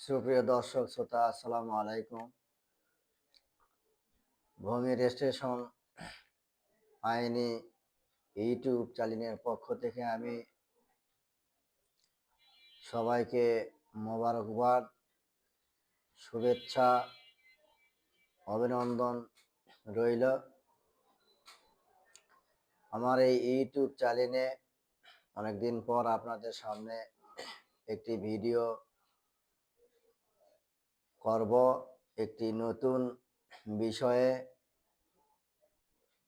সুপ্রিয় দর্শক শ্রোতা, আসসালামু আলাইকুম। ভূমি রেজিস্ট্রেশন আইনি ইউটিউব চ্যানেলের পক্ষ থেকে আমি সবাইকে মোবারকবাদ, শুভেচ্ছা, অভিনন্দন রইল। আমার এই ইউটিউব চ্যানেলে অনেকদিন পর আপনাদের সামনে একটি ভিডিও করব একটি নতুন বিষয়ে।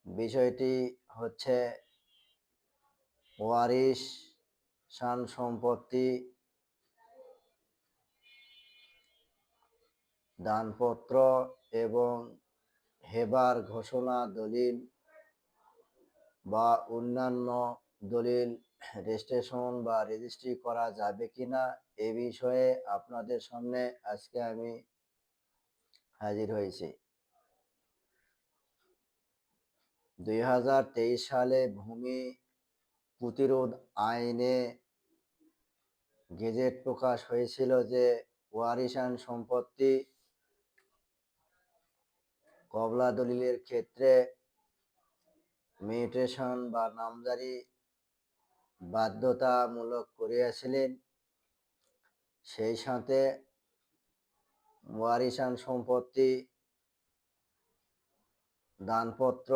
বিষয়টি হচ্ছে ওয়ারিশান সম্পত্তি, দানপত্র এবং হেবার ঘোষণা দলিল বা অন্যান্য দলিল রেজিস্ট্রেশন বা রেজিস্ট্রি করা যাবে কিনা এ বিষয়ে আপনাদের সামনে আজকে আমি হাজির হয়েছি। 2023 সালে ভূমি প্রতিরোধ আইনে গেজেট প্রকাশ হয়েছিল যে ওয়ারিশান সম্পত্তি কবলা দলিলের ক্ষেত্রে মিউটেশন বা নামজারি বাধ্যতামূলক করিয়াছিলেন। সেই সাথে ওয়ারিশান সম্পত্তি, দানপত্র,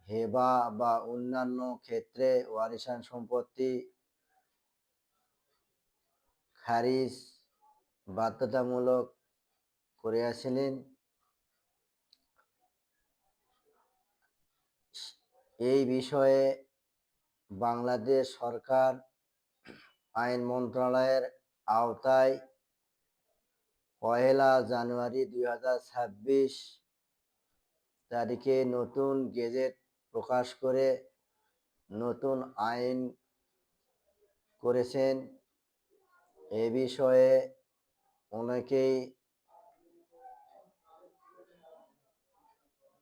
হেবা বা অন্যান্য ক্ষেত্রে ওয়ারিশান সম্পত্তি খারিজ বাধ্যতামূলক করিয়াছিলেন। এই বিষয়ে বাংলাদেশ সরকার আইন মন্ত্রণালয়ের আওতায় 1 জানুয়ারি 2026 তারিখে নতুন গেজেট প্রকাশ করে নতুন আইন করেছেন। এ বিষয়ে অনেকেই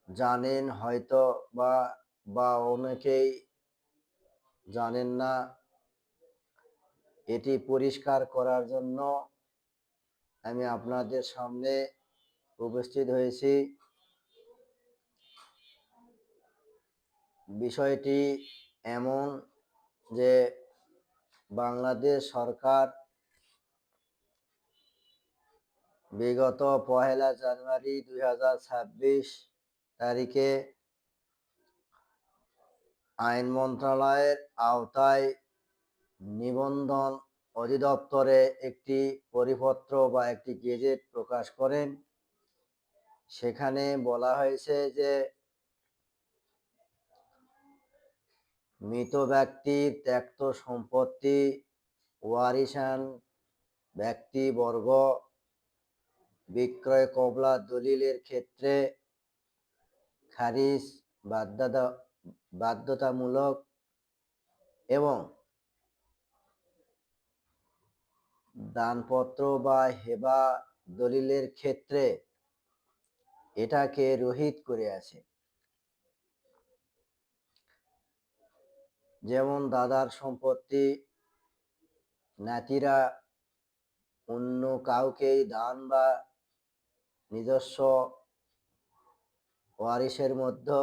জানেন হয়তো বা অনেকেই জানেন না। এটি পরিষ্কার করার জন্য আমি আপনাদের সামনে উপস্থিত হয়েছি। বিষয়টি এমন যে বাংলাদেশ সরকার বিগত 1 জানুয়ারি 2026 তারিখে আইন মন্ত্রণালয়ের আওতায় নিবন্ধন অধিদপ্তরে একটি পরিপত্র বা একটি গেজেট প্রকাশ করেন। সেখানে বলা হয়েছে যে মৃত ব্যক্তির ত্যক্ত সম্পত্তি ওয়ারিশান ব্যক্তিবর্গ বিক্রয় কবলা দলিলের ক্ষেত্রে খারিজ বাধ্যতামূলক এবং দানপত্র বা হেবা দলিলের ক্ষেত্রে এটাকে রহিত করে আছে। যেমন দাদার সম্পত্তি নাতিরা অন্য কাউকেই দান বা নিজস্ব ওয়ারিশের মধ্যে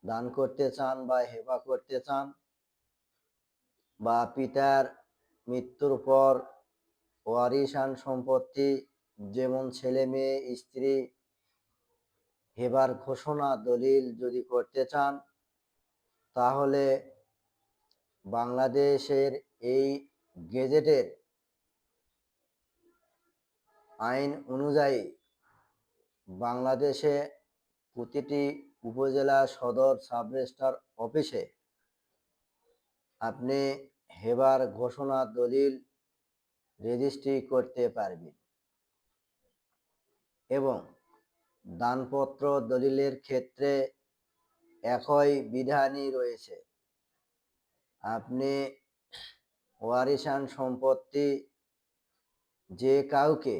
দান করতে চান বা হেবা করতে চান, বা পিতার মৃত্যুর পর ওয়ারিশান সম্পত্তি যেমন ছেলে মেয়ে স্ত্রী হেবার ঘোষণা দলিল যদি করতে চান, তাহলে বাংলাদেশের এই গেজেটের আইন অনুযায়ী বাংলাদেশে প্রতিটি উপজেলা সদর সাব রেজিস্ট্রার অফিসে আপনি হেবার ঘোষণা দলিল রেজিস্ট্রি করতে পারবেন এবং দানপত্র দলিলের ক্ষেত্রে একই বিধানই রয়েছে। আপনি ওয়ারিশান সম্পত্তি যে কাউকে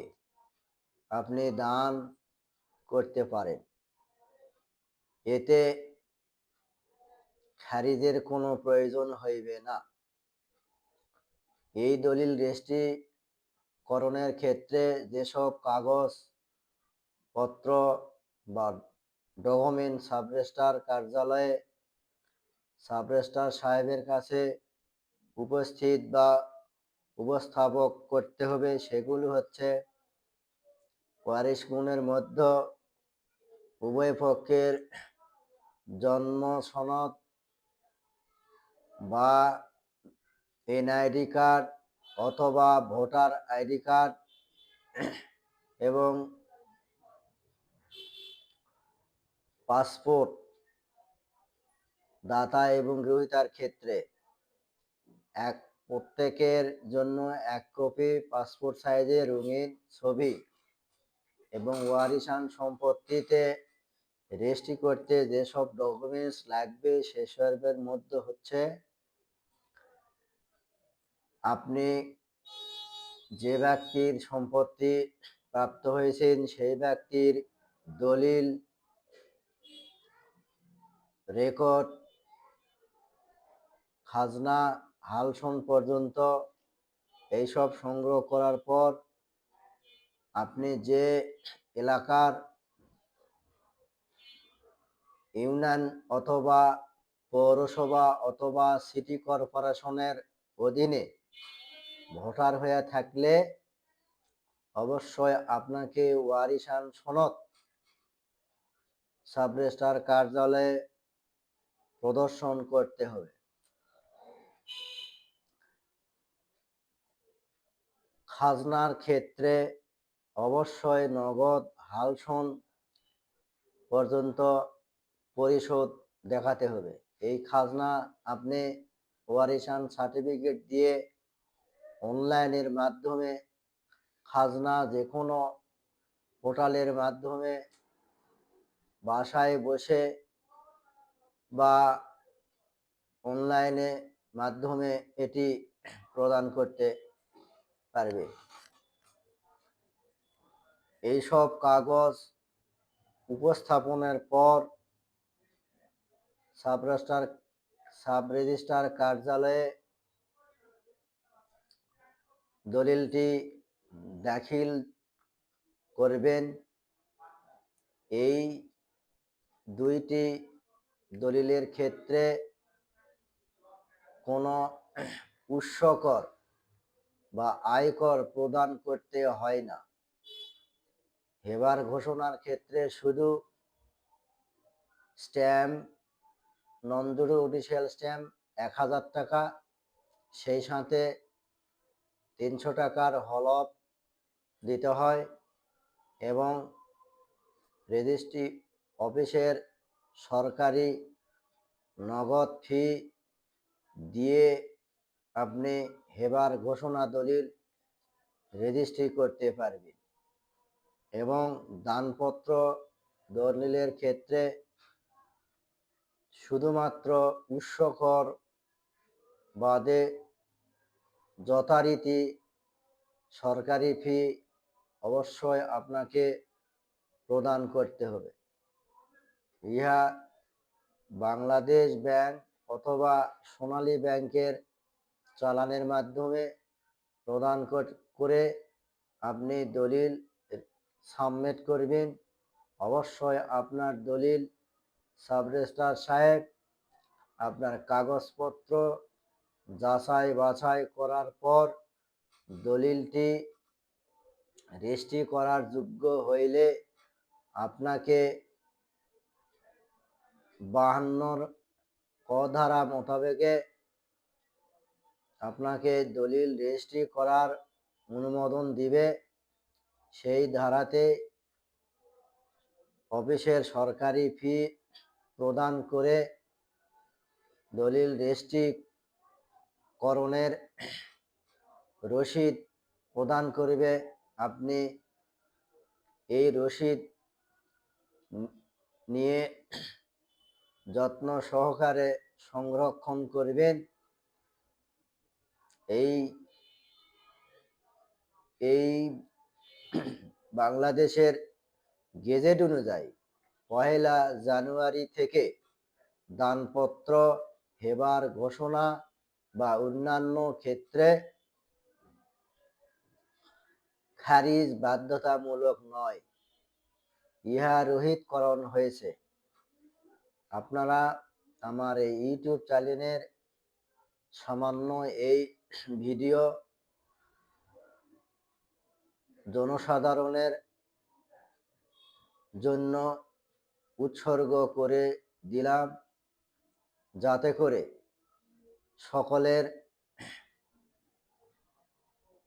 আপনি দান করতে পারেন, এতে খারিজের কোনো প্রয়োজন হইবে না। এই দলিল রেজিস্ট্রি করণের ক্ষেত্রে যেসব কাগজ পত্র বা ডকুমেন্ট সাব রেজিস্ট্রার কার্যালয়ে সাব রেজিস্ট্রার সাহেবের কাছে উপস্থিত বা উপস্থাপক করতে হবে, সেগুলো হচ্ছে ওয়ারিশ গুণের মধ্যে উভয় পক্ষের জন্ম সনদ বা এনআইডি কার্ড অথবা ভোটার আইডি কার্ড এবং পাসপোর্ট দাতা এবং গ্রহীতার ক্ষেত্রে প্রত্যেকের জন্য 1 কপি পাসপোর্ট সাইজের রঙিন ছবি এবং ওয়ারিশান সম্পত্তিতে রেজিস্ট্রি করতে যেসব ডকুমেন্টস লাগবে সেসবের মধ্যে হচ্ছে আপনি যে ব্যক্তির সম্পত্তি প্রাপ্ত হয়েছেন সেই ব্যক্তির দলিল, রেকর্ড, খাজনা, হালসন পর্যন্ত এইসব সংগ্রহ করার পর আপনি যে এলাকার ইউনিয়ন অথবা পৌরসভা অথবা সিটি কর্পোরেশনের অধীনে ভোটার হয়ে থাকলে অবশ্যই আপনাকে ওয়ারিশান সনদ সাব রেজিস্ট্রার কার্যালয়ে প্রদর্শন করতে হবে। খাজনার ক্ষেত্রে অবশ্যই নগদ হালসন পর্যন্ত পরিশোধ দেখাতে হবে। এই খাজনা আপনি ওয়ারিশান সার্টিফিকেট দিয়ে অনলাইনের মাধ্যমে খাজনা যে কোনো পোর্টালের মাধ্যমে বাসায় বসে বা অনলাইনে মাধ্যমে এটি প্রদান করতে পারবে। এইসব কাগজ উপস্থাপনের পর সাব রেজিস্ট্রার কার্যালয়ে দলিলটি দাখিল করবেন। এই দুইটি দলিলের ক্ষেত্রে কোনো উৎসকর বা আয়কর প্রদান করতে হয় না। হেবার ঘোষণার ক্ষেত্রে শুধু স্ট্যাম্প, নন জুডিশিয়াল স্ট্যাম্প 1000 টাকা, সেই সাথে 300 টাকার হলফ দিতে হয় এবং রেজিস্ট্রি অফিসের সরকারি নগদ ফি দিয়ে আপনি হেবার ঘোষণা দলিল রেজিস্ট্রি করতে পারবেন। এবং দানপত্র দলিলের ক্ষেত্রে শুধুমাত্র উৎসকর বাদে যথারীতি সরকারি ফি অবশ্যই আপনাকে প্রদান করতে হবে। ইহা বাংলাদেশ ব্যাংক অথবা সোনালী ব্যাংকের চালানের মাধ্যমে প্রদান করে আপনি দলিল সাবমিট করবেন। অবশ্যই আপনার দলিল সাব রেজিস্ট্রার সাহেব আপনার কাগজপত্র যাচাই বাছাই করার পর দলিলটি রেজিস্ট্রি করার যোগ্য হইলে আপনাকে 52 ক ধারা মোতাবেকে আপনাকে দলিল রেজিস্ট্রি করার অনুমোদন দিবে। সেই ধারাতে অফিসের সরকারি ফি প্রদান করে দলিল রেজিস্ট্রি করণের রসিদ প্রদান করবে। আপনি এই রসিদ নিয়ে যত্ন সহকারে সংরক্ষণ করবেন। এই বাংলাদেশের গেজেট অনুযায়ী 1 জানুয়ারি থেকে দানপত্র, হেবার ঘোষণা বা অন্যান্য ক্ষেত্রে খারিজ বাধ্যতামূলক নয়, ইহা রহিতকরণ হয়েছে। আপনারা আমার এই ইউটিউব চ্যানেলের সামান্য এই ভিডিও জনসাধারণের জন্য উৎসর্গ করে দিলাম, যাতে করে সকলের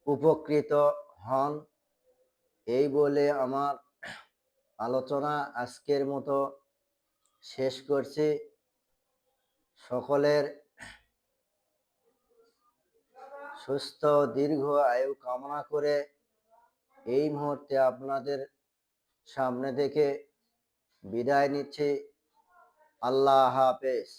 উপকৃত হন। এই বলে আমার আলোচনা আজকের মতো শেষ করছি। সকলের সুস্থ দীর্ঘ আয়ু কামনা করে এই মুহূর্তে আপনাদের সামনে থেকে বিদায় নিচ্ছি। আল্লাহ হাফেজ।